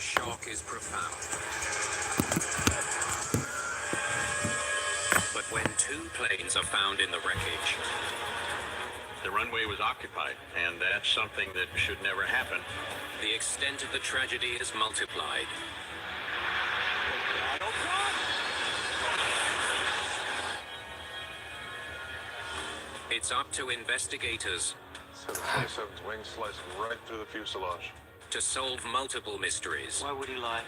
shock is profound. But when two planes are found in the wreckage, the runway was occupied, and that's something that should never happen. the extent of the tragedy is multiplied. It's up to investigators 727's wing sliced right through the fuselage. to solve multiple mysteries. Why would he lie?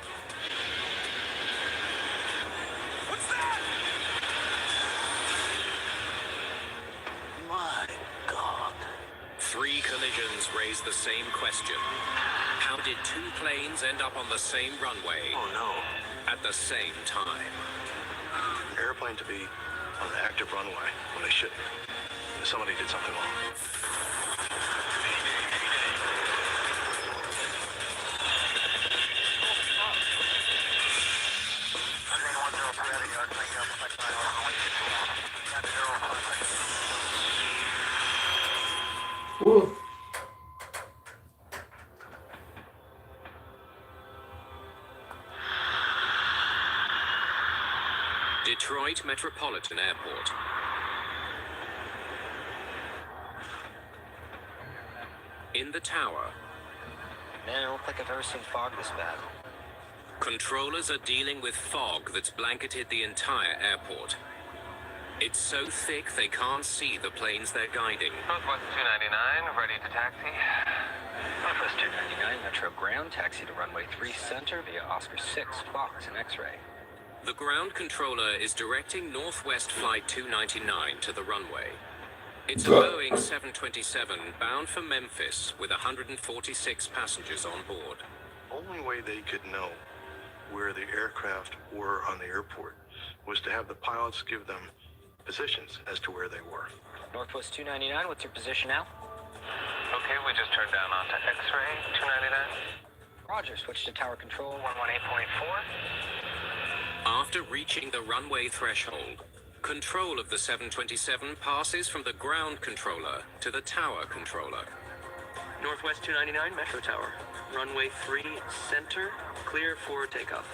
What's that? My God. Three collisions raise the same question. How did two planes end up on the same runway Oh no. at the same time? Airplane to be on the active runway when they shouldn't. Somebody did something wrong. Ooh. Detroit Metropolitan Airport. In the tower, Man, I don't think I've ever seen fog this bad. controllers are dealing with fog that's blanketed the entire airport. It's so thick they can't see the planes they're guiding. Northwest 299, ready to taxi. Northwest 299, Metro Ground, taxi to runway 3 center via Oscar 6, Fox, and X-ray. The ground controller is directing Northwest Flight 299 to the runway. It's a Boeing 727 bound for Memphis with 146 passengers on board. Only way they could know where the aircraft were on the airport was to have the pilots give them positions as to where they were. Northwest 299, what's your position now? Okay, we just turned down onto X-ray 299. Roger, switch to tower control. 118.4. After reaching the runway threshold, control of the 727 passes from the ground controller to the tower controller. Northwest 299, Metro Tower. Runway 3, center, clear for takeoff.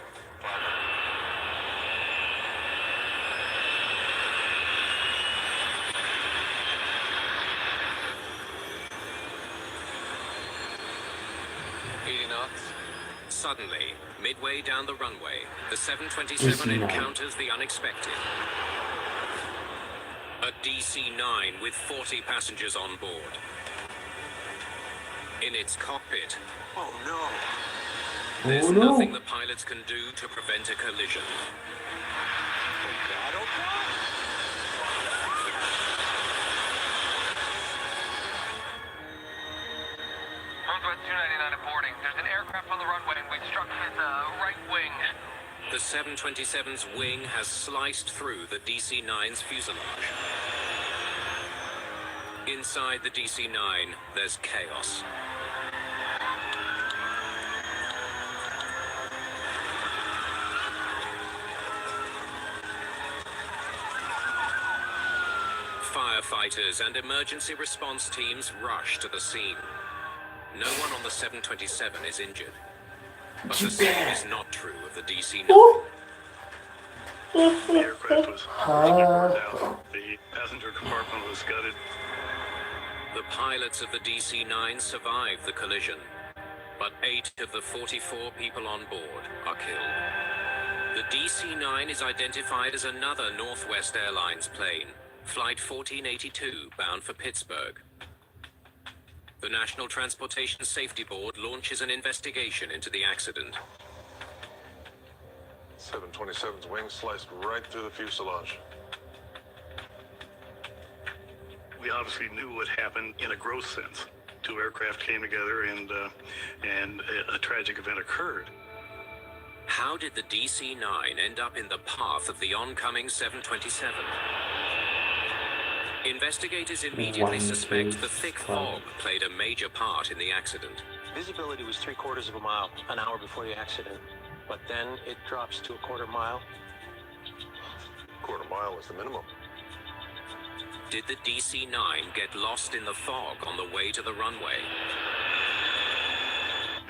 Suddenly, midway down the runway, the 727 encounters the unexpected. A DC-9 with 40 passengers on board. In its cockpit, Oh no! there's Oh, no. nothing the pilots can do to prevent a collision. Northwest 299 at boarding. There's an aircraft on the runway and we've struck his right wing. The 727's wing has sliced through the DC-9's fuselage. Inside the DC-9, there's chaos. Firefighters and emergency response teams rush to the scene. No one on the 727 is injured. But the same is not true of the DC-9. The aircraft was completely burned out. The passenger compartment was gutted. The pilots of the DC-9 survived the collision, but 8 of the 44 people on board are killed. The DC-9 is identified as another Northwest Airlines plane, Flight 1482, bound for Pittsburgh. The National Transportation Safety Board launches an investigation into the accident. 727's wing sliced right through the fuselage. We obviously knew what happened in a gross sense. Two aircraft came together and a tragic event occurred. How did the DC-9 end up in the path of the oncoming 727? Investigators immediately suspect the thick fog played a major part in the accident. Visibility was 3/4 of a mile an hour before the accident, but then it drops to a quarter mile. Quarter mile was the minimum. Did the DC-9 get lost in the fog on the way to the runway?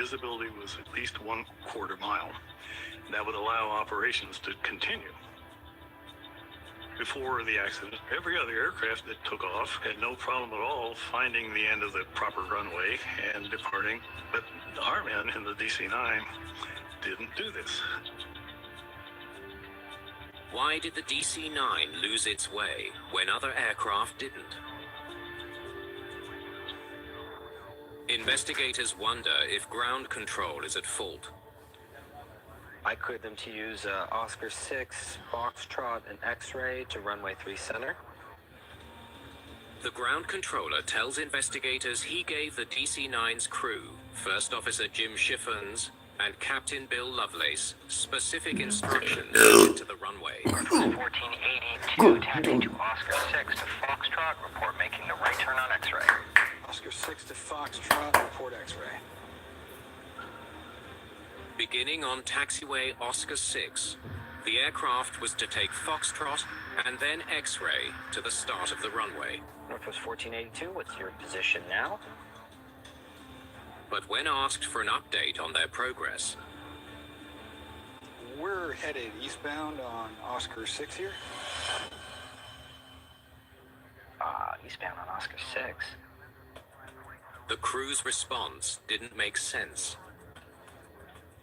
visibility was at least 1/4 mile. That would allow operations to continue. Before the accident, every other aircraft that took off had no problem at all finding the end of the proper runway and departing, but our men in the DC-9 didn't do this. Why did the DC-9 lose its way when other aircraft didn't? Investigators wonder if ground control is at fault. I cleared them to use Oscar 6, Foxtrot, and X-ray to runway 3 center. The ground controller tells investigators he gave the DC-9's crew, First Officer Jim Shiffens and Captain Bill Lovelace, specific instructions to the runway. 1482, taxi to Oscar 6 to Foxtrot, report making the right turn on X-ray. Oscar 6 to Foxtrot, report X-ray. Beginning on taxiway Oscar 6, the aircraft was to take Foxtrot and then X-ray to the start of the runway. Northwest 1482, what's your position now? But when asked for an update on their progress, We're headed eastbound on Oscar 6 here. Eastbound on Oscar 6. the crew's response didn't make sense.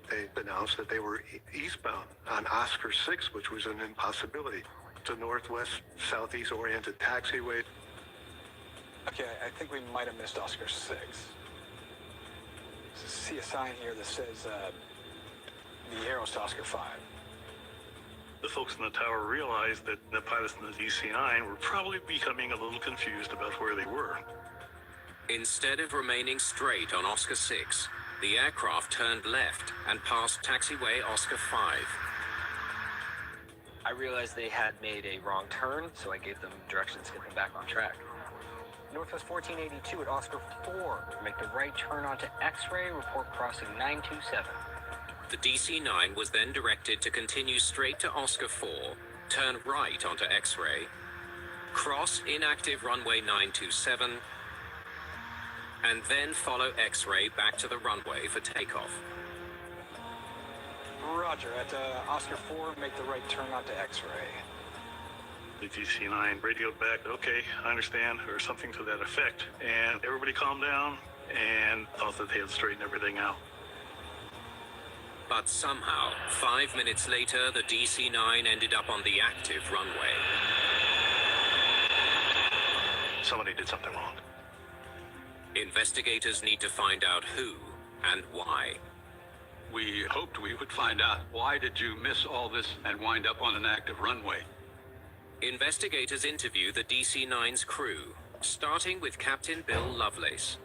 They announced that they were eastbound on Oscar 6, which was an impossibility. It's a northwest, southeast oriented taxiway. Okay, I think we might have missed Oscar 6. See a sign here that says the arrow's to Oscar 5. The folks in the tower realized that the pilots in the DC-9 were probably becoming a little confused about where they were. Instead of remaining straight on Oscar 6, the aircraft turned left and passed taxiway Oscar 5. I realized they had made a wrong turn, so I gave them directions to get them back on track. Northwest 1482 at Oscar 4. Make the right turn onto X-ray, report crossing 927. The DC-9 was then directed to continue straight to Oscar 4, turn right onto X-ray, cross inactive runway 927, and then follow X-ray back to the runway for takeoff. Roger, at Oscar 4, make the right turn onto X-ray. The DC-9 radioed back, okay, I understand, or something to that effect. And everybody calmed down and thought that they had straightened everything out. But somehow, 5 minutes later, the DC-9 ended up on the active runway. Somebody did something wrong. Investigators need to find out who and why. We hoped we would find out. Why did you miss all this and wind up on an active runway? Investigators interview the DC-9's crew, starting with Captain Bill Lovelace.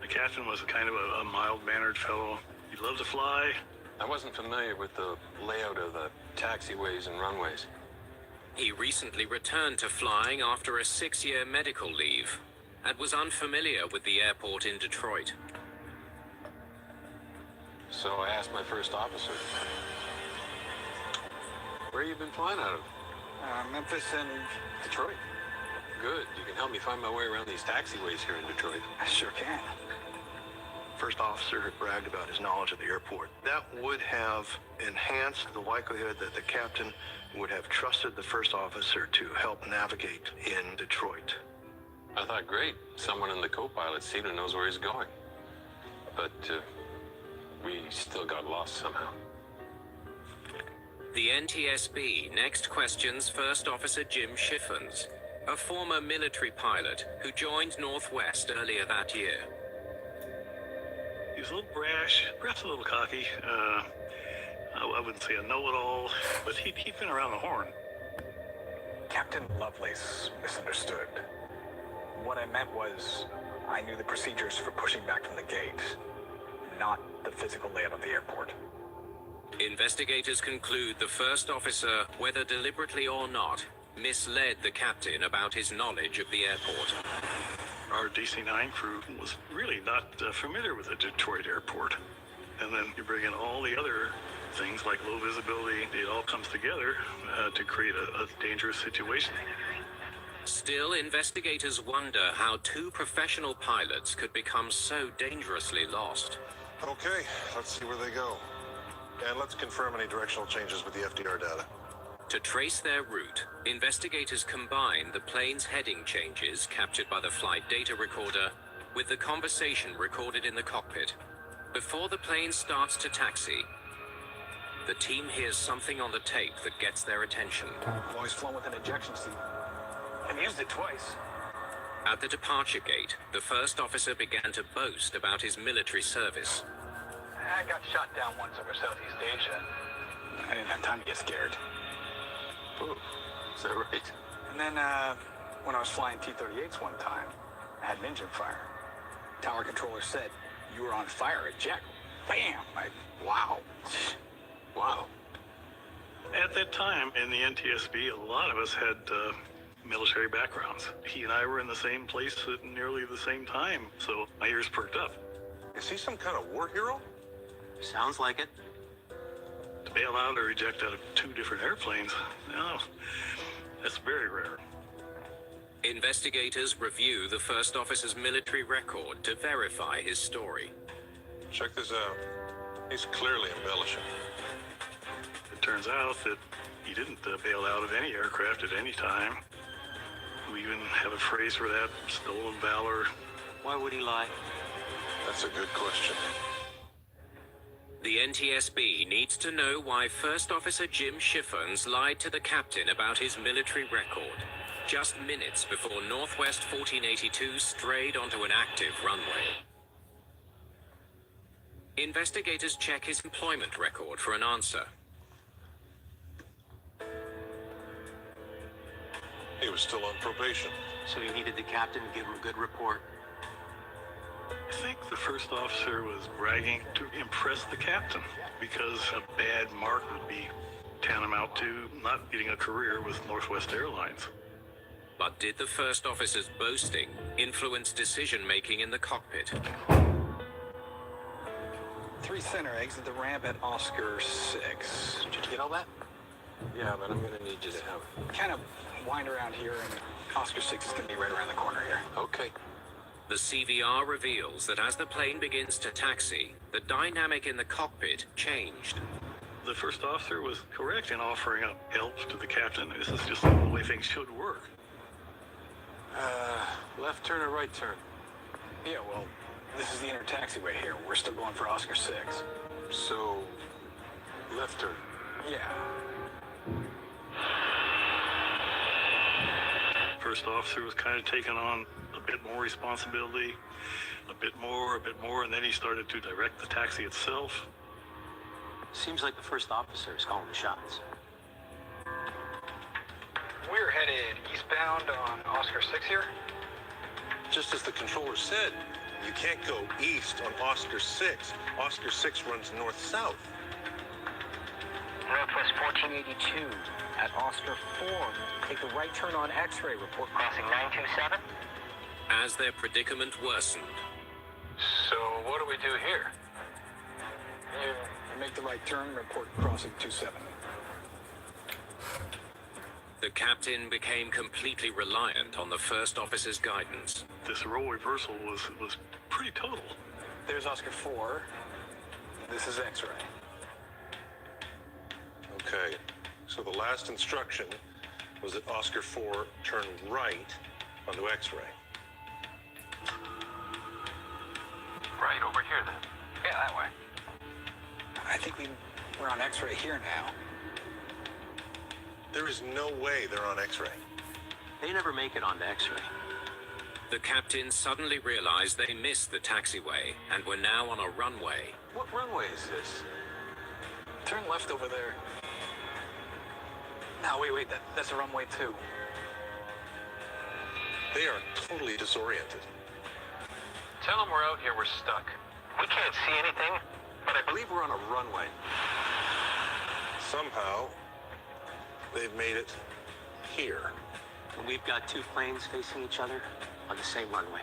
The captain was kind of a mild-mannered fellow. He loved to fly. I wasn't familiar with the layout of the taxiways and runways. He recently returned to flying after a 6-year medical leave and was unfamiliar with the airport in Detroit. So I asked my first officer, where you been flying out of? Memphis and Detroit. Good, you can help me find my way around these taxiways here in Detroit. I sure can. First officer had bragged about his knowledge of the airport. That would have enhanced the likelihood that the captain would have trusted the first officer to help navigate in Detroit. I thought, great, someone in the co-pilot seat who knows where he's going. But we still got lost somehow. The NTSB next questions First Officer Jim Shiffens, a former military pilot who joined Northwest earlier that year. He was a little brash, perhaps a little cocky. I wouldn't say a know-it-all, but he'd been around the horn. Captain Lovelace misunderstood. What I meant was, I knew the procedures for pushing back from the gate, not the physical layout of the airport. Investigators conclude the first officer, whether deliberately or not, misled the captain about his knowledge of the airport. Our DC-9 crew was really not familiar with the Detroit airport. And then you bring in all the other things like low visibility. It all comes together to create a dangerous situation. Still, investigators wonder how two professional pilots could become so dangerously lost. Okay, let's see where they go. And let's confirm any directional changes with the FDR data. To trace their route, investigators combine the plane's heading changes captured by the flight data recorder with the conversation recorded in the cockpit. Before the plane starts to taxi, the team hears something on the tape that gets their attention. I've always flown with an ejection seat. I've used it twice. At the departure gate, the first officer began to boast about his military service. I got shot down once over Southeast Asia. I didn't have time to get scared. Ooh, is that right? And then, when I was flying T-38s one time, I had an engine fire. Tower controller said, "You were on fire, eject." Bam! Wow. Wow. At that time in the NTSB, a lot of us had military backgrounds. He and I were in the same place at nearly the same time, so my ears perked up. Is he some kind of war hero? Sounds like it. To bail out or eject out of two different airplanes, no, that's very rare. Investigators review the first officer's military record to verify his story. Check this out. He's clearly embellishing. It turns out that he didn't bail out of any aircraft at any time. We even have a phrase for that, stolen valor. Why would he lie? That's a good question. The NTSB needs to know why First Officer Jim Schiffons lied to the captain about his military record, just minutes before Northwest 1482 strayed onto an active runway. Investigators check his employment record for an answer. He was still on probation. So you needed the captain to give him a good report. I think the first officer was bragging to impress the captain, because a bad mark would be tantamount to not getting a career with Northwest Airlines. But did the first officer's boasting influence decision-making in the cockpit? 3 center, exit the ramp at Oscar 6. Did you get all that? Yeah, but I'm gonna need you to have... Kind of wind around here, and Oscar 6 is gonna be right around the corner here. Okay. The CVR reveals that as the plane begins to taxi, the dynamic in the cockpit changed. The first officer was correct in offering up help to the captain. This is just the way things should work. Left turn or right turn? Yeah, well, this is the inner taxiway here. We're still going for Oscar 6. So, left turn. Yeah. First officer was kind of taking on a bit more responsibility, a bit more, and then he started to direct the taxi itself. Seems like the first officer is calling the shots. We're headed eastbound on Oscar 6 here. Just as the controller said, you can't go east on Oscar 6. Oscar 6 runs north-south. Northwest 1482 at Oscar 4. Take the right turn on X-ray. Report crossing 927. As their predicament worsened, So, what do we do here? You make the right turn, report crossing 27. the captain became completely reliant on the first officer's guidance. This role reversal was pretty total. There's Oscar 4. This is X-ray. Okay, so the last instruction was that Oscar 4 turn right onto X-ray. Right over here, then. Yeah, that way. I think we're on X-ray here now. There is no way they're on X-ray. They never make it onto X-ray. The captain suddenly realized they missed the taxiway and were now on a runway. What runway is this? Turn left over there. No, wait, that's a runway 2. They are totally disoriented. Tell them we're out here, we're stuck. We can't see anything, But I believe we're on a runway. Somehow, they've made it here. and we've got two planes facing each other on the same runway.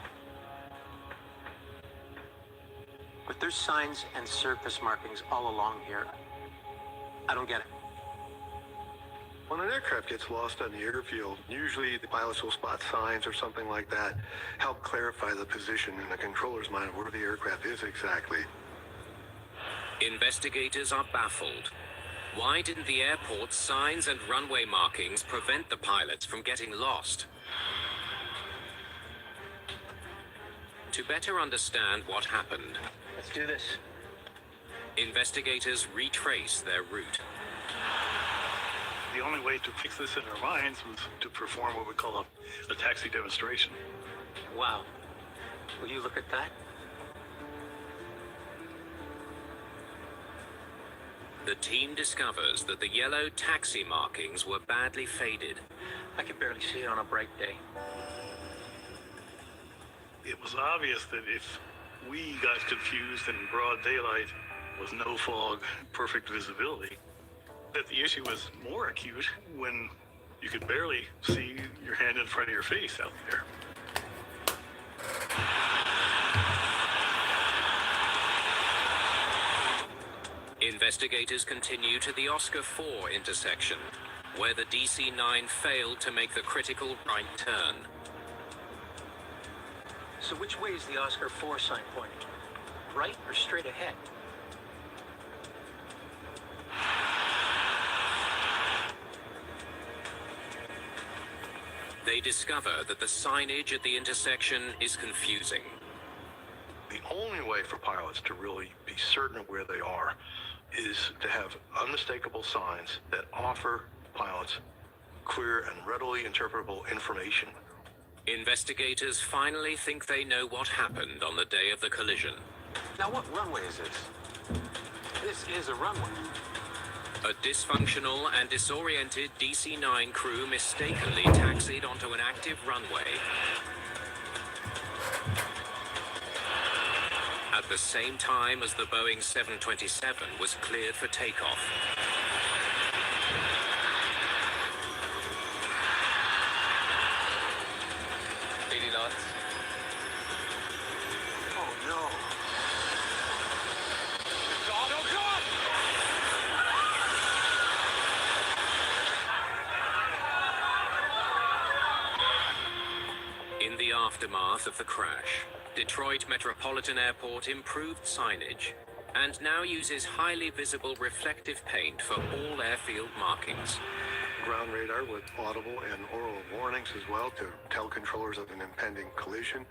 But there's signs and surface markings all along here. I don't get it. When an aircraft gets lost on the airfield, usually the pilots will spot signs or something like that, help clarify the position in the controller's mind of where the aircraft is exactly. Investigators are baffled. Why didn't the airport's signs and runway markings prevent the pilots from getting lost? To better understand what happened, Let's do this. investigators retrace their route. The only way to fix this in our minds was to perform what we call a taxi demonstration. Wow. Will you look at that? The team discovers that the yellow taxi markings were badly faded. I can barely see it on a bright day. It was obvious that if we got confused in broad daylight with no fog, perfect visibility, that the issue was more acute when you could barely see your hand in front of your face out there. Investigators continue to the Oscar 4 intersection, where the DC-9 failed to make the critical right turn. So which way is the Oscar 4 sign pointing? Right or straight ahead? They discover that the signage at the intersection is confusing. The only way for pilots to really be certain of where they are is to have unmistakable signs that offer pilots clear and readily interpretable information. Investigators finally think they know what happened on the day of the collision. Now, what runway is this? This is a runway. A dysfunctional and disoriented DC-9 crew mistakenly taxied onto an active runway. At the same time as the Boeing 727 was cleared for takeoff. Oh no. In the aftermath of the crash, Detroit Metropolitan Airport improved signage and now uses highly visible reflective paint for all airfield markings. Ground radar with audible and oral warnings as well to tell controllers of an impending collision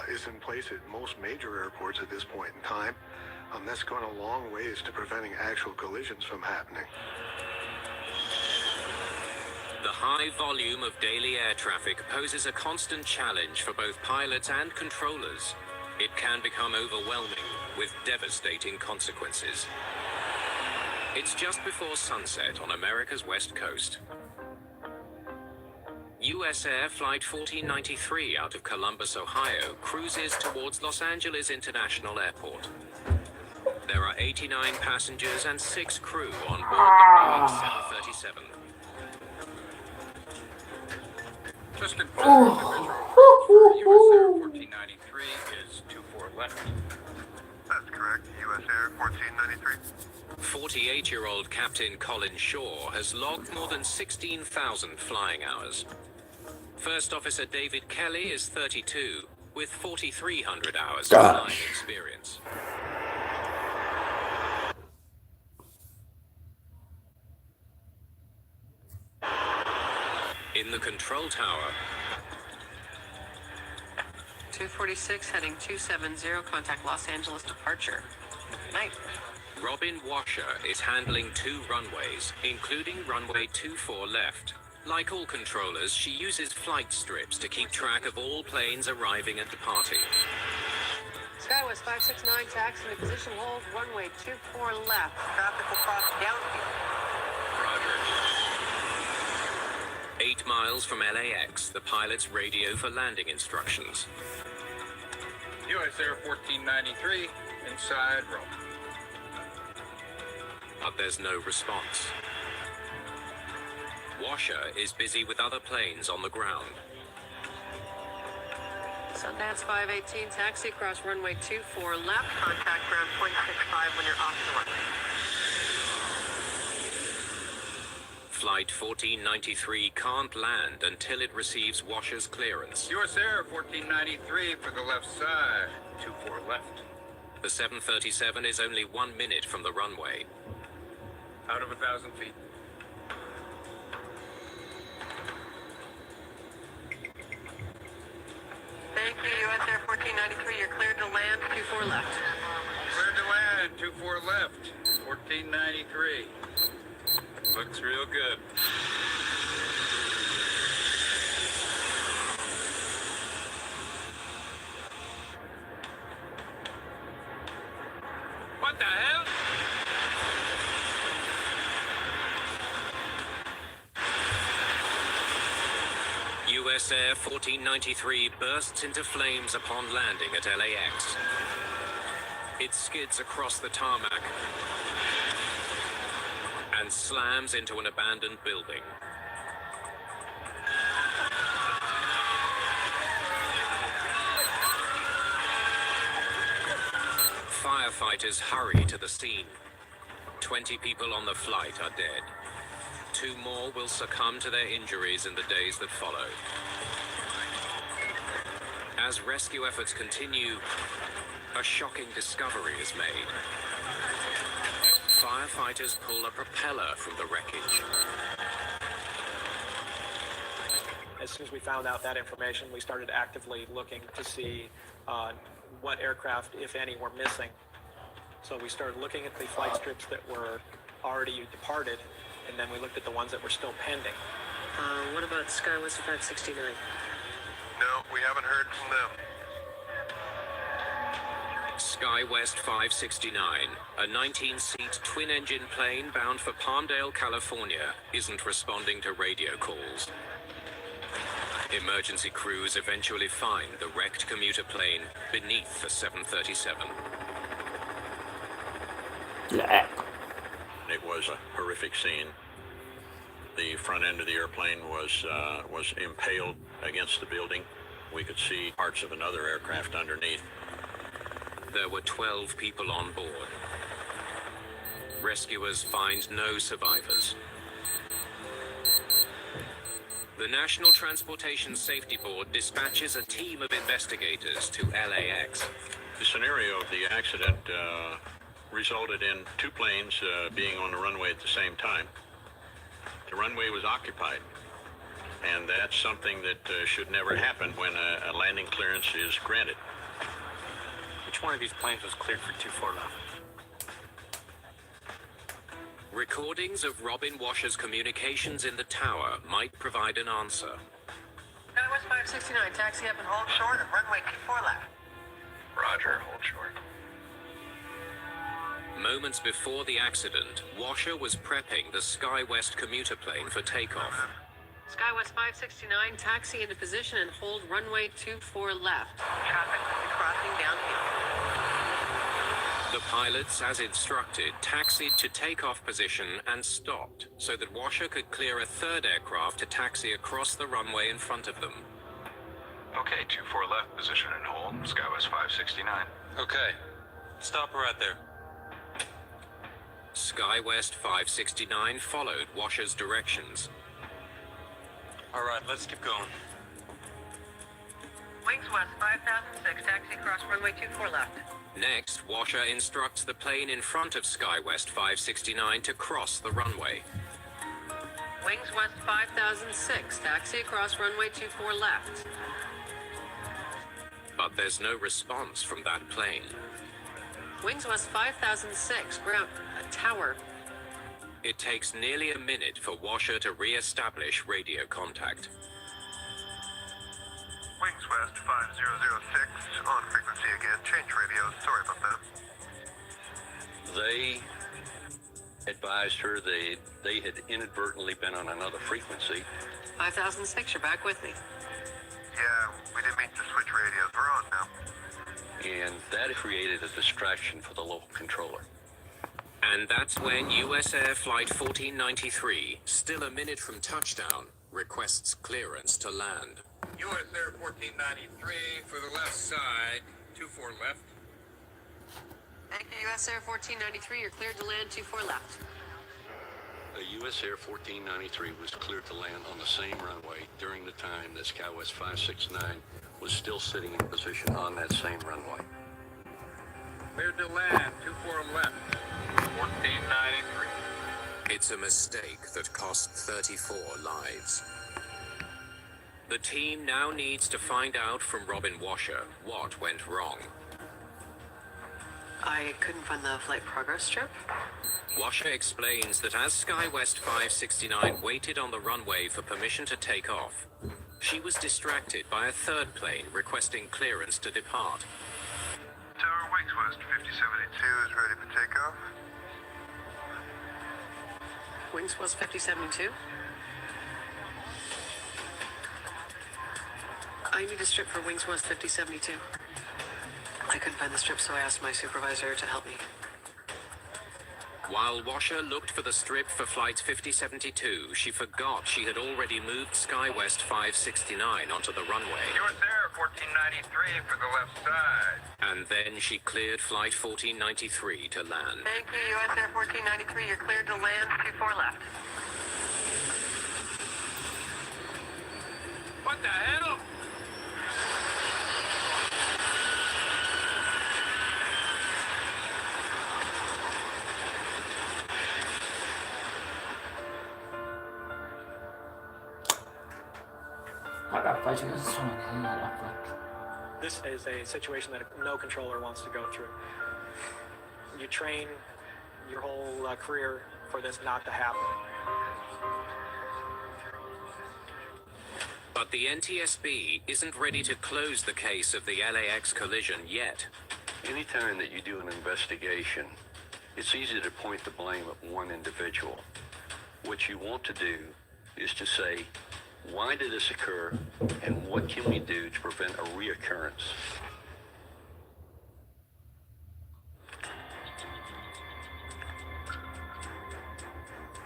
is in place at most major airports at this point in time. That's gone a long ways to preventing actual collisions from happening. The high volume of daily air traffic poses a constant challenge for both pilots and controllers. It can become overwhelming with devastating consequences. It's just before sunset on America's west coast. US Air Flight 1493 out of Columbus, Ohio, cruises towards Los Angeles International Airport. There are 89 passengers and 6 crew on board the Boeing 737. Just confirm the visual for US Air 1493 is 24 left. That's correct. US Air 1493. 48-year-old Captain Colin Shaw has logged more than 16,000 flying hours. First Officer David Kelly is 32, with 4,300 hours of flying experience. In the control tower, 246 heading 270, contact Los Angeles departure. Night. Robin Washer is handling 2 runways, including runway 24 left. Like all controllers, she uses flight strips to keep track of all planes arriving and departing. Skywest 569, taxi to position hold, runway 24 left. Traffic will cross downfield. Roger. 8 miles from LAX, the pilots radio for landing instructions. US Air 1493, inside Rome. But there's no response. Washer is busy with other planes on the ground. Sundance 518, taxi across runway 24 left. Contact ground 0.65 when you're off the runway. Flight 1493 can't land until it receives Washer's clearance. US Air 1493 for the left side, 24 left. The 737 is only 1 minute from the runway. Out of 1,000 feet. Thank you, US Air 1493. You're cleared to land, 24 left. Clear to land, 24 left, 1493. Looks real good. What the hell? US Air 1493 bursts into flames upon landing at LAX. It skids across the tarmac and slams into an abandoned building. Firefighters hurry to the scene. 20 people on the flight are dead. 2 more will succumb to their injuries in the days that follow. As rescue efforts continue, a shocking discovery is made. Firefighters pull a propeller from the wreckage. As soon as we found out that information, we started actively looking to see what aircraft, if any, were missing. So we started looking at the flight strips that were already departed, and then we looked at the ones that were still pending. What about SkyWest 569? No, we haven't heard from them. SkyWest 569, a 19-seat twin-engine plane bound for Palmdale, California, isn't responding to radio calls. Emergency crews eventually find the wrecked commuter plane beneath the 737. It was a horrific scene. The front end of the airplane was impaled against the building. We could see parts of another aircraft underneath. There were 12 people on board. Rescuers find no survivors. The National Transportation Safety Board dispatches a team of investigators to LAX. The scenario of the accident resulted in 2 planes being on the runway at the same time. The runway was occupied, and that's something that should never happen when a landing clearance is granted. Which one of these planes was cleared for 24 left? Recordings of Robin Washer's communications in the tower might provide an answer. SkyWest 569, taxi up and hold short of runway 24 left. Roger, hold short. Moments before the accident, Washer was prepping the SkyWest commuter plane for takeoff. SkyWest 569, taxi into position and hold runway 24 left. Traffic will be crossing downhill. The pilots, as instructed, taxied to takeoff position and stopped so that Washer could clear a 3rd aircraft to taxi across the runway in front of them. Okay, 24 left, position and hold, SkyWest 569. Okay, stop right there. SkyWest 569 followed Washer's directions. All right, let's keep going. Wings west 5006, taxi across runway 24 left. Next, Washer instructs the plane in front of SkyWest 569 to cross the runway. Wings west 5006, taxi across runway 24 left. But there's no response from that plane. Wings west 5006, ground, tower. It takes nearly a minute for Washer to re-establish radio contact. Wings West 5006, on frequency again. Change radio. Sorry about that. They advised her they had inadvertently been on another frequency. 5006, you're back with me. Yeah, we didn't mean to switch radios. We're on now. And that created a distraction for the local controller. And that's when US Air Flight 1493, still a minute from touchdown, requests clearance to land. US Air 1493 for the left side, 24 left. Thank you, US Air 1493, you're cleared to land 24 left. A US Air 1493 was cleared to land on the same runway during the time that SkyWest 569 was still sitting in position on that same runway. Cleared to land, 24 left. 1493. It's a mistake that cost 34 lives. The team now needs to find out from Robin Washer what went wrong. I couldn't find the flight progress strip. Washer explains that as SkyWest 569 waited on the runway for permission to take off, she was distracted by a third plane requesting clearance to depart. Tower West 5072 is ready for takeoff. Wings was 5072. I need a strip for Wings was 5072. I couldn't find the strip, so I asked my supervisor to help me. While Washer looked for the strip for Flight 5072, she forgot she had already moved SkyWest 569 onto the runway. US Air 1493 for the left side. And then she cleared Flight 1493 to land. Thank you, US Air 1493. You're cleared to land, 24 left. What the hell? This is a situation that no controller wants to go through. You train your whole career for this not to happen. But the NTSB isn't ready to close the case of the LAX collision yet. Anytime that you do an investigation, it's easy to point the blame at one individual. What you want to do is to say, why did this occur, and what can we do to prevent a reoccurrence?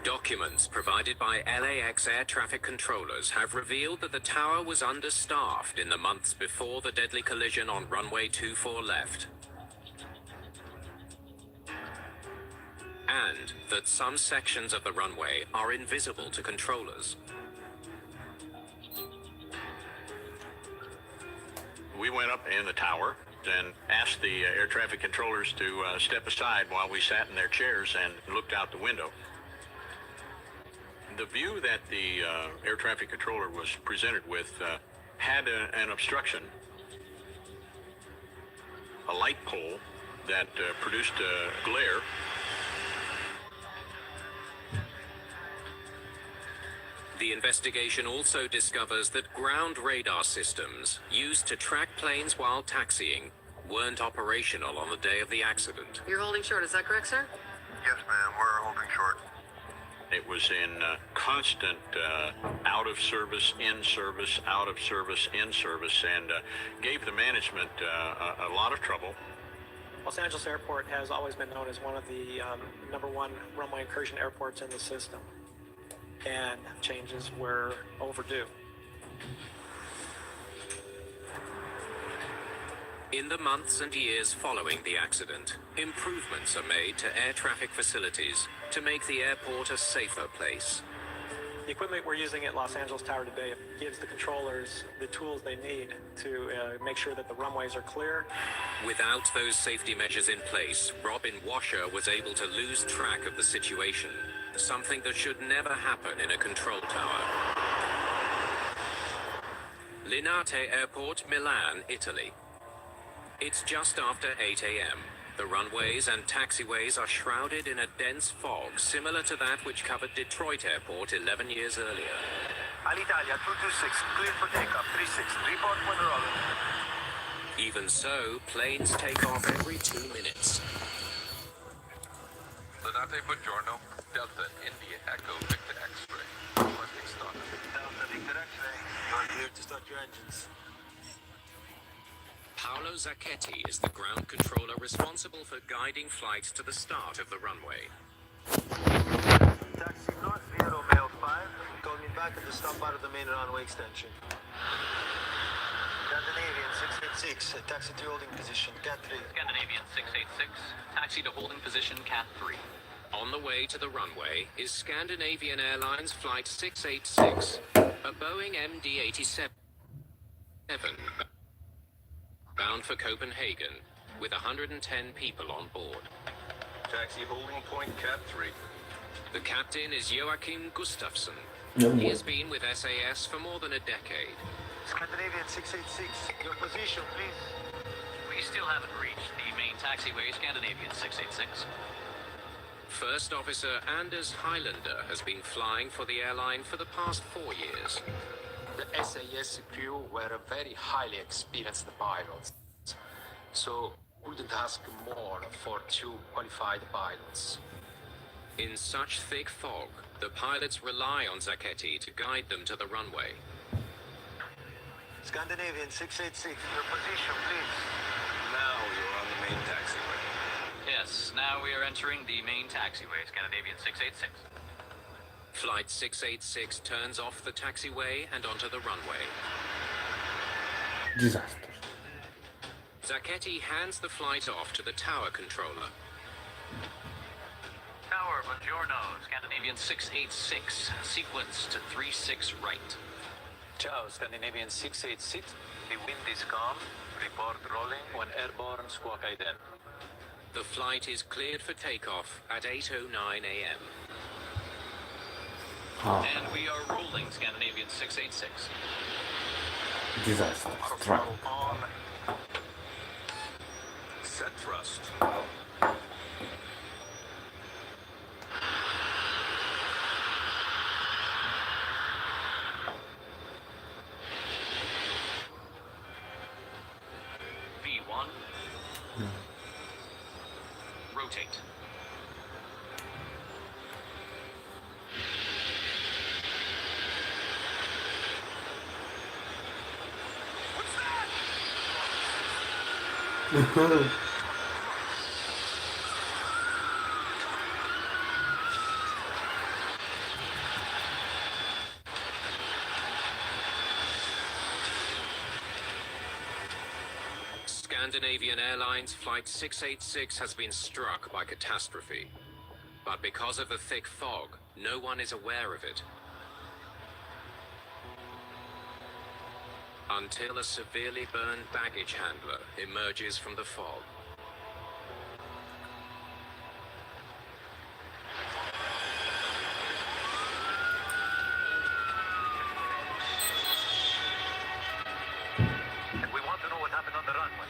Documents provided by LAX air traffic controllers have revealed that the tower was understaffed in the months before the deadly collision on runway 24 left. And that some sections of the runway are invisible to controllers. We went up in the tower and asked the air traffic controllers to step aside while we sat in their chairs and looked out the window. The view that the air traffic controller was presented with had an obstruction, a light pole that produced a glare. The investigation also discovers that ground radar systems used to track planes while taxiing weren't operational on the day of the accident. You're holding short, is that correct, sir? Yes, ma'am, we're holding short. It was in constant out of service, in service, out of service, in service, and gave the management a lot of trouble. Los Angeles Airport has always been known as one of the #1 runway incursion airports in the system, and changes were overdue. In the months and years following the accident, improvements are made to air traffic facilities to make the airport a safer place. The equipment we're using at Los Angeles Tower today gives the controllers the tools they need to make sure that the runways are clear. Without those safety measures in place, Robin Washer was able to lose track of the situation, something that should never happen in a control tower. Linate Airport, Milan, Italy. It's just after 8 a.m. The runways and taxiways are shrouded in a dense fog similar to that which covered Detroit Airport 11 years earlier. Alitalia 226, cleared for takeoff, 36, report when rolling. Even so, planes take off every 2 minutes. Linate Buongiorno, Delta India Echo Victor X-ray. Requesting start. Delta Victor X-ray, you're cleared to start your engines. Paolo Zacchetti is the ground controller responsible for guiding flights to the start of the runway. Taxi north via Romeo 5, calling back at the stop out of the main runway extension. Scandinavian 686, taxi to holding position, Cat 3. Scandinavian 686, taxi to holding position, Cat 3. On the way to the runway is Scandinavian Airlines Flight 686, a Boeing MD-87, bound for Copenhagen, with 110 people on board. Taxi holding point, Cap 3. The captain is Joachim Gustafsson. Yeah, He boy. has been with SAS for more than a decade. Scandinavian 686, your position, please. We still haven't reached the main taxiway, Scandinavian 686. First Officer Anders Highlander has been flying for the airline for the past 4 years. The SAS crew were very highly experienced pilots, so wouldn't ask more for 2 qualified pilots. In such thick fog, the pilots rely on Zacchetti to guide them to the runway. Scandinavian 686, your position, please. Now you're on the main taxiway. Yes, now we are entering the main taxiway, Scandinavian 686. Flight 686 turns off the taxiway and onto the runway. Disaster. Zacchetti hands the flight off to the tower controller. Tower, buongiorno, Scandinavian 686, sequence to 36 right. Ciao, Scandinavian 686. The wind is calm. Report rolling when airborne squawk ident. The flight is cleared for takeoff at 8:09 a.m. Ah, And we are rolling, Scandinavian 686. disaster strike. On. Set thrust. V1. Rotate. Scandinavian Airlines Flight 686 has been struck by catastrophe. But because of the thick fog, no one is aware of it. Until a severely burned baggage handler emerges from the fog. And we want to know what happened on the runway.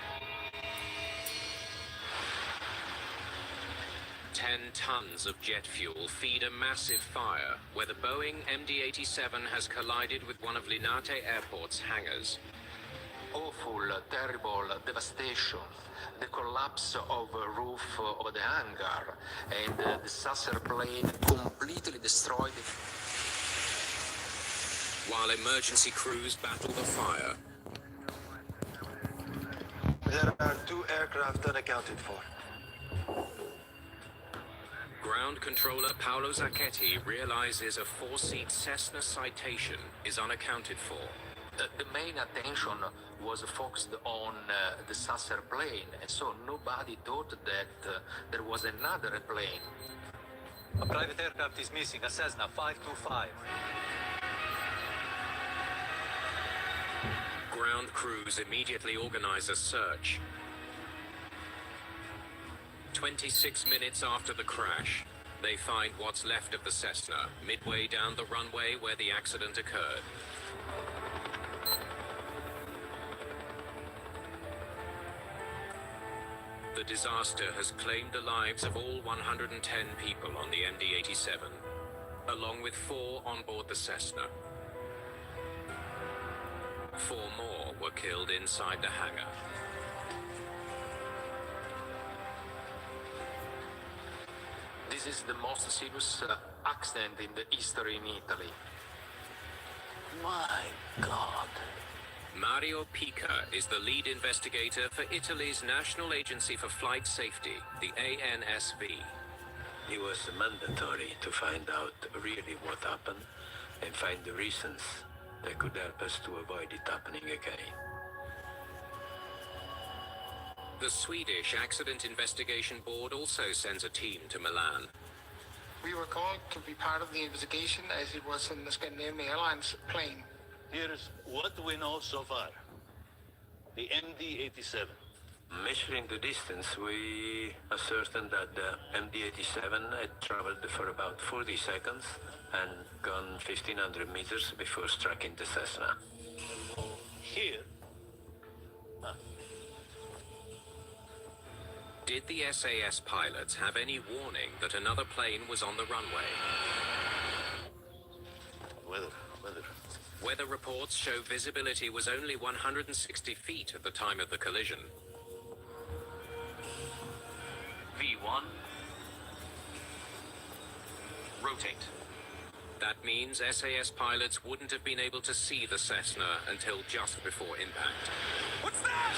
10 tons of jet fuel feed a massive fire where the Boeing MD-87 has collided with one of Linate Airport's hangars. Awful, terrible devastation. The collapse of a roof of the hangar and the disaster plane completely destroyed. While emergency crews battle the fire, There are 2 aircraft unaccounted for. ground controller Paolo Zacchetti realizes a 4-seat Cessna Citation is unaccounted for. The main attention was focused on the disaster plane, and so nobody thought that there was another plane. A private aircraft is missing, a Cessna 525. Ground crews immediately organize a search. 26 minutes after the crash, they find what's left of the Cessna midway down the runway where the accident occurred. The disaster has claimed the lives of all 110 people on the MD-87, along with 4 on board the Cessna. 4 more were killed inside the hangar. This is the most serious accident in the history in Italy. My God. Mario Pica is the lead investigator for Italy's National Agency for Flight Safety, the ANSV. It was mandatory to find out really what happened and find the reasons that could help us to avoid it happening again. The Swedish Accident Investigation Board also sends a team to Milan. We were called to be part of the investigation as it was in the Scandinavian Airlines plane. Here's what we know so far. The MD-87 Measuring the distance, we ascertained that the MD-87 had traveled for about 40 seconds and gone 1,500 meters before striking the Cessna. Here? Did the SAS pilots have any warning that another plane was on the runway? Weather. Weather reports show visibility was only 160 feet at the time of the collision. V1. Rotate. That means SAS pilots wouldn't have been able to see the Cessna until just before impact. What's that?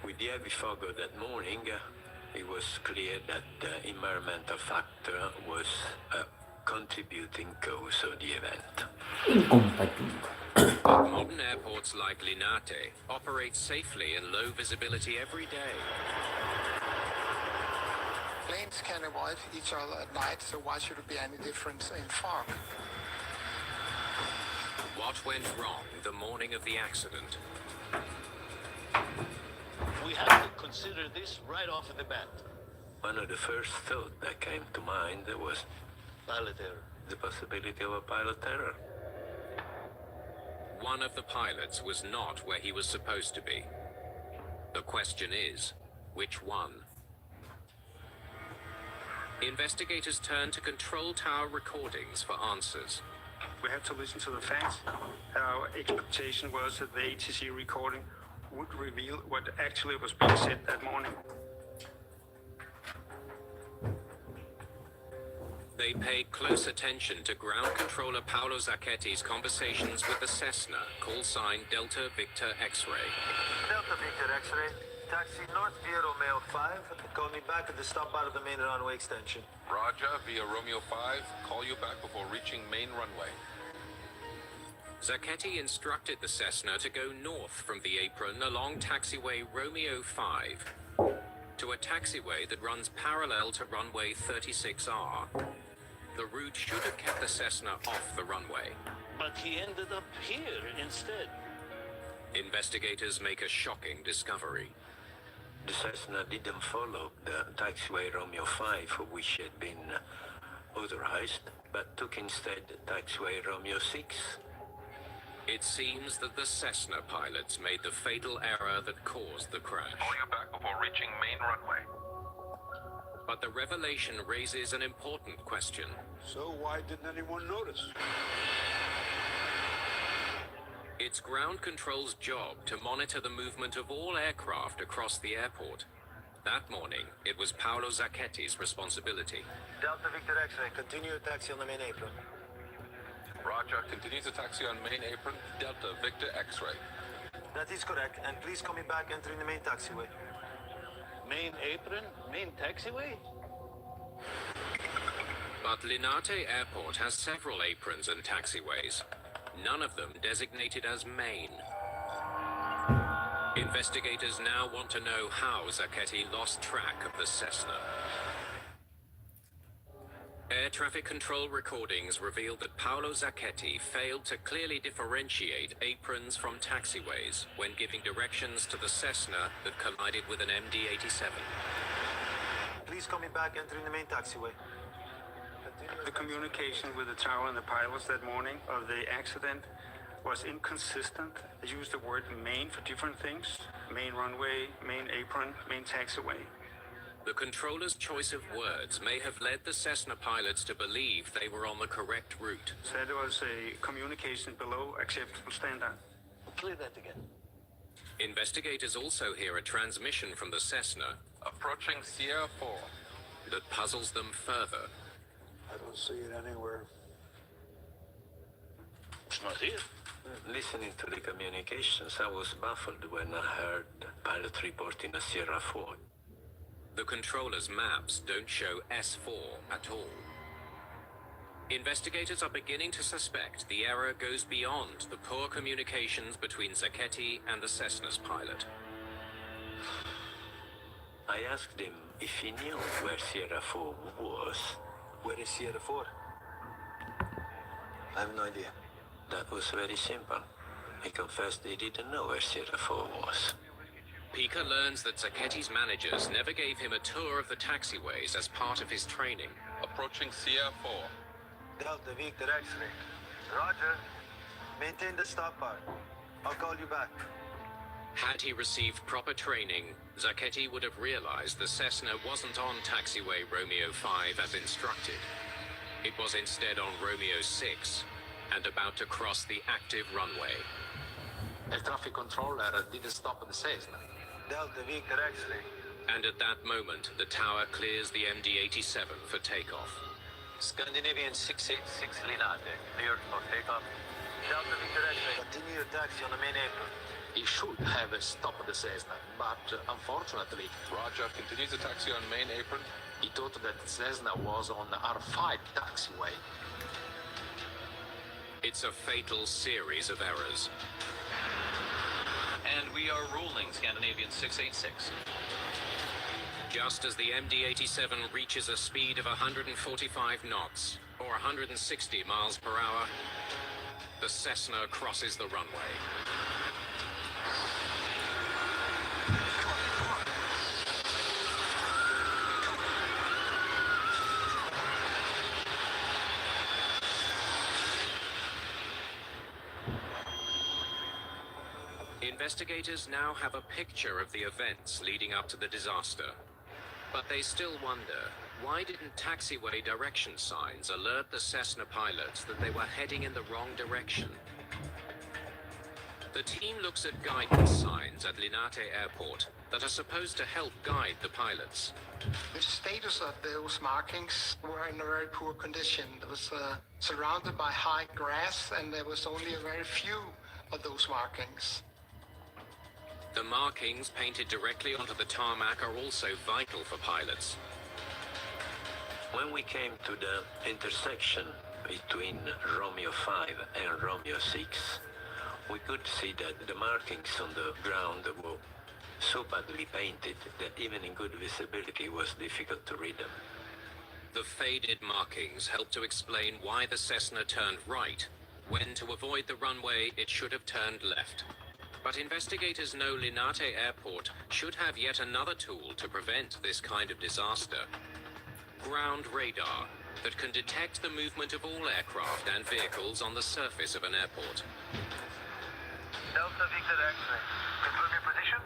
With the heavy fog of that morning, it was clear that the environmental factor was a contributing cause of the event. Modern airports like Linate operate safely in low visibility every day. Planes can avoid each other at night, so why should it be any difference in fog? What went wrong the morning of the accident? We have to consider this right off the bat. One of the first thoughts that came to mind was Pilot error. the possibility of a pilot error. One of the pilots was not where he was supposed to be. The question is, which one? Investigators turn to control tower recordings for answers. We have to listen to the facts. Our expectation was that the ATC recording would reveal what actually was being said that morning. They paid close attention to ground controller Paolo Zacchetti's conversations with the Cessna, call sign Delta Victor X-Ray. Delta Victor X-Ray, taxi north via Romeo 5. Call me back at the stop out of the main runway extension. Roger, via Romeo 5. Call you back before reaching main runway. Zacchetti instructed the Cessna to go north from the apron along taxiway Romeo 5 to a taxiway that runs parallel to runway 36R. The route should have kept the Cessna off the runway. But he ended up here instead. Investigators make a shocking discovery. The Cessna didn't follow the taxiway Romeo 5 for which it had been authorized, but took instead taxiway Romeo 6. It seems that the Cessna pilots made the fatal error that caused the crash. Call you back before reaching main runway. But the revelation raises an important question. So why didn't anyone notice? It's ground control's job to monitor the movement of all aircraft across the airport. That morning, it was Paolo Zacchetti's responsibility. Delta Victor X-Ray, continue your taxi on the main apron. Roger, continue to taxi on main apron, Delta Victor X-Ray. That is correct, and please call me back entering the main taxiway. Main apron? Main taxiway? But Linate Airport has several aprons and taxiways, none of them designated as main. Investigators now want to know how Zacchetti lost track of the Cessna. Air traffic control recordings reveal that Paolo Zacchetti failed to clearly differentiate aprons from taxiways when giving directions to the Cessna that collided with an MD-87. Please call me back entering the main taxiway. The communication with the tower and the pilots that morning of the accident was inconsistent. They used the word main for different things. Main runway, main apron, main taxiway. The controller's choice of words may have led the Cessna pilots to believe they were on the correct route. Said it was a communication below acceptable standard. Play that again. Investigators also hear a transmission from the Cessna Approaching Sierra 4. that puzzles them further. I don't see it anywhere. It's not here. Listening to the communications, I was baffled when I heard pilot reporting a Sierra 4. The controller's maps don't show S4 at all. Investigators are beginning to suspect the error goes beyond the poor communications between Zacchetti and the Cessna's pilot. I asked him if he knew where Sierra 4 was. Where is Sierra 4? I have no idea. That was very simple. He confessed he didn't know where Sierra 4 was. Pika learns that Zacchetti's managers never gave him a tour of the taxiways as part of his training. Approaching Sierra 4. Delta Victor X-ray. Roger. Maintain the stop bar. I'll call you back. Had he received proper training, Zacchetti would have realized the Cessna wasn't on taxiway Romeo 5 as instructed. It was instead on Romeo 6 and about to cross the active runway. Air traffic controller didn't stop the Cessna. Delta Victor X-ray. And at that moment, the tower clears the MD-87 for takeoff. Scandinavian 686 Linate. Cleared for takeoff. Delta Victor X-ray. Continue your taxi on the main apron. He should have stopped the Cessna, but unfortunately, Roger, continues the taxi on main apron. he thought that the Cessna was on R5 taxiway. It's a fatal series of errors. And we are rolling Scandinavian 686. Just as the MD-87 reaches a speed of 145 knots, or 160 miles per hour, the Cessna crosses the runway. Investigators now have a picture of the events leading up to the disaster. But they still wonder, why didn't taxiway direction signs alert the Cessna pilots that they were heading in the wrong direction? The team looks at guidance signs at Linate Airport that are supposed to help guide the pilots. The status of those markings were in a very poor condition. It was surrounded by high grass, and there was only a very few of those markings. The markings painted directly onto the tarmac are also vital for pilots. When we came to the intersection between Romeo 5 and Romeo 6, we could see that the markings on the ground were so badly painted that even in good visibility it was difficult to read them. The faded markings help to explain why the Cessna turned right, when to avoid the runway it should have turned left. But investigators know Linate Airport should have yet another tool to prevent this kind of disaster. Ground radar that can detect the movement of all aircraft and vehicles on the surface of an airport. Delta Victor X-ray. Confirm your position?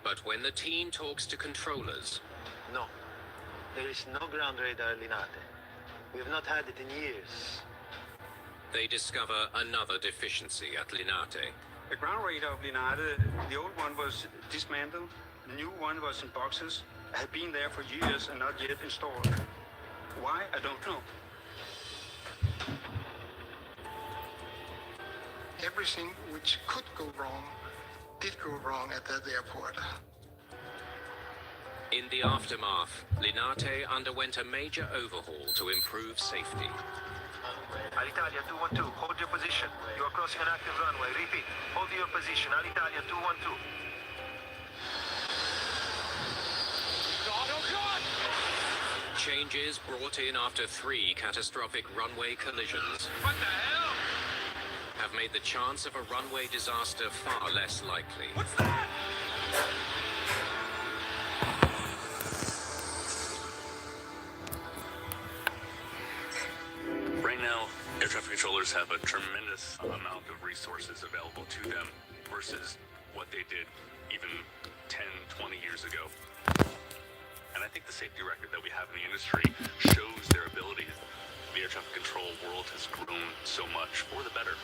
But when the team talks to controllers, No. There is no ground radar at Linate. We have not had it in years. they discover another deficiency at Linate. The ground radar of Linate, the old one was dismantled, the new one was in boxes, had been there for years and not yet installed. Why? I don't know. Everything which could go wrong did go wrong at that airport. In the aftermath, Linate underwent a major overhaul to improve safety. Alitalia 212, hold your position. You are crossing an active runway. Repeat, hold your position. Alitalia 212. Changes brought in after 3 catastrophic runway collisions What the hell? have made the chance of a runway disaster far less likely. What's that? Right now, air traffic controllers have a tremendous amount of resources available to them versus what they did even 10, 20 years ago. And I think the safety record that we have in the industry shows their ability. The air traffic control world has grown so much for the better.